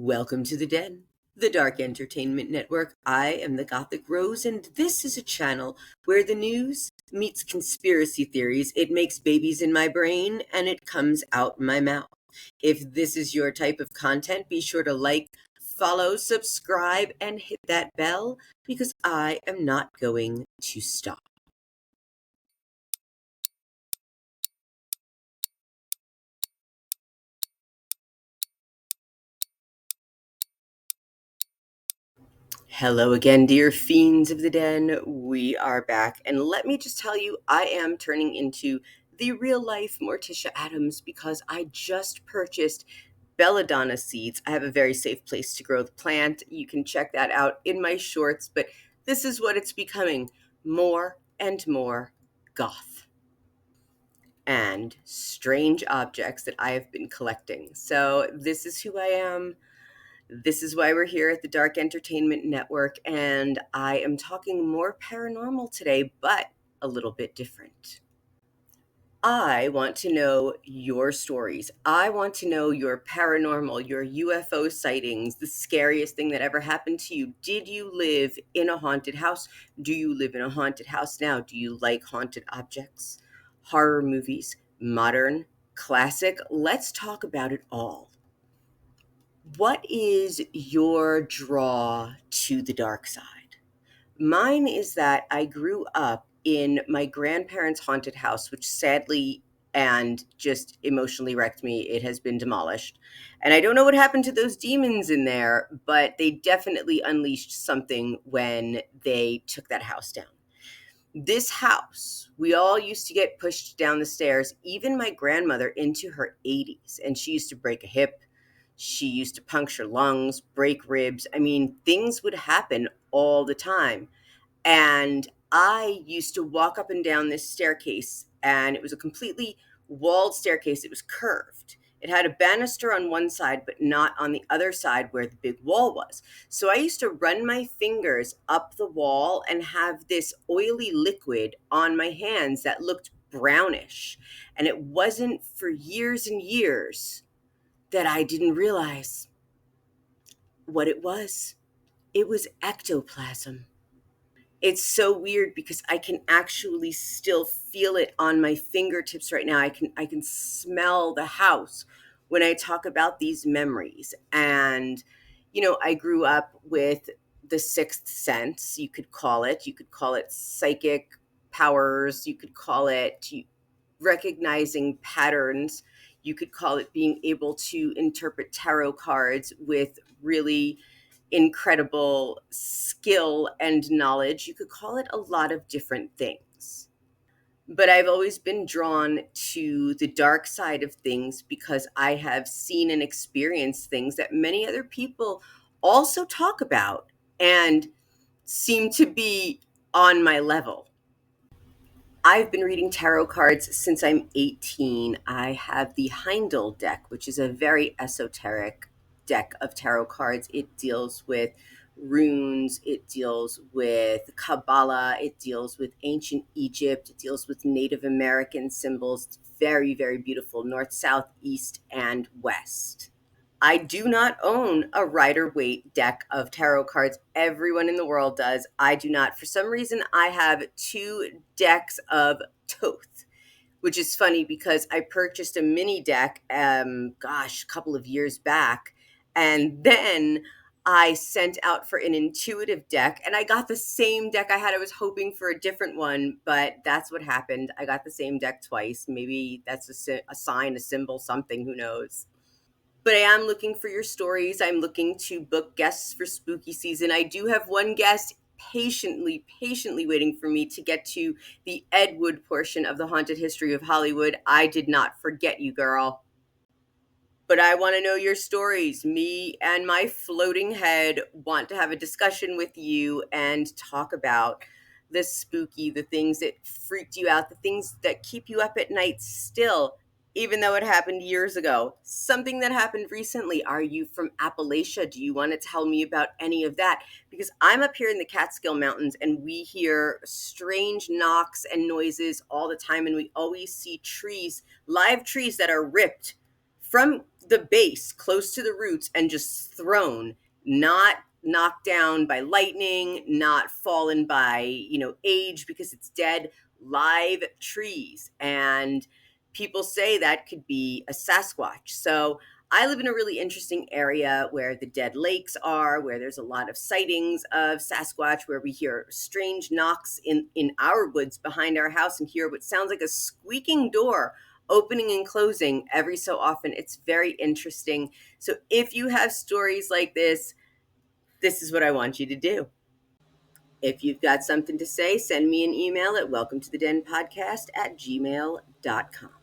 Welcome to the Den, the Dark Entertainment Network. I am the Gothic Rose, and this is a channel where the news meets conspiracy theories. It makes babies in my brain, and it comes out my mouth. If this is your type of content, be sure to like, follow, subscribe, and hit that bell, because I am not going to stop. Hello again, dear fiends of the Den. We are back, and let me just tell you, I am turning into the real life Morticia Adams because I just purchased belladonna seeds. I have a very safe place to grow the plant. You can check that out in my shorts, but this is what it's becoming: more and more goth and strange objects that I have been collecting. So, this is who I am. This is why we're here at the Dark Entertainment Network, and I am talking more paranormal today, but a little bit different. I want to know your stories. I want to know your paranormal, your UFO sightings, the scariest thing that ever happened to you. Did you live in a haunted house? Do you live in a haunted house now? Do you like haunted objects? Horror movies? Modern? Classic? Let's talk about it all. What is your draw to the dark side? Mine is that I grew up in my grandparents' haunted house, which sadly and just emotionally wrecked me. It has been demolished. And I don't know what happened to those demons in there, but they definitely unleashed something when they took that house down. This house, we all used to get pushed down the stairs, even my grandmother into her 80s, and she used to break a hip. She used to puncture lungs, break ribs. I mean, things would happen all the time. And I used to walk up and down this staircase, and it was a completely walled staircase. It was curved. It had a banister on one side, but not on the other side where the big wall was. So I used to run my fingers up the wall and have this oily liquid on my hands that looked brownish. And it wasn't for years and years that I didn't realize what it was. It was ectoplasm. It's so weird because I can actually still feel it on my fingertips right now. I can smell the house when I talk about these memories. And I grew up with the sixth sense, you could call it. You could call it psychic powers, you could call it recognizing patterns, you could call it being able to interpret tarot cards with really incredible skill and knowledge. You could call it a lot of different things. But I've always been drawn to the dark side of things because I have seen and experienced things that many other people also talk about and seem to be on my level. I've been reading tarot cards since I'm 18. I have the Heindel deck, which is a very esoteric deck of tarot cards. It deals with runes, it deals with Kabbalah, it deals with ancient Egypt, it deals with Native American symbols. It's very, very beautiful, north, south, east, and west. I do not own a Rider Waite deck of tarot cards. Everyone in the world does. I do not. For some reason, I have two decks of Thoth, which is funny because I purchased a mini deck, a couple of years back, and then I sent out for an intuitive deck, and I got the same deck I had. I was hoping for a different one, but that's what happened. I got the same deck twice. Maybe that's a sign, a symbol, something. Who knows? But I am looking for your stories. I'm looking to book guests for spooky season. I do have one guest patiently waiting for me to get to the Ed Wood portion of the haunted history of Hollywood. I did not forget you, girl. But I want to know your stories. Me and my floating head want to have a discussion with you and talk about the spooky, the things that freaked you out, the things that keep you up at night still, even though it happened years ago. Something that happened recently. Are you from Appalachia? Do you want to tell me about any of that? Because I'm up here in the Catskill Mountains and we hear strange knocks and noises all the time, and we always see trees, live trees that are ripped from the base, close to the roots, and just thrown, not knocked down by lightning, not fallen by, age because it's dead, live trees. And people say that could be a Sasquatch. So I live in a really interesting area where the dead lakes are, where there's a lot of sightings of Sasquatch, where we hear strange knocks in our woods behind our house and hear what sounds like a squeaking door opening and closing every so often. It's very interesting. So if you have stories like this is what I want you to do. If you've got something to say, send me an email at welcome to the den podcast at gmail.com.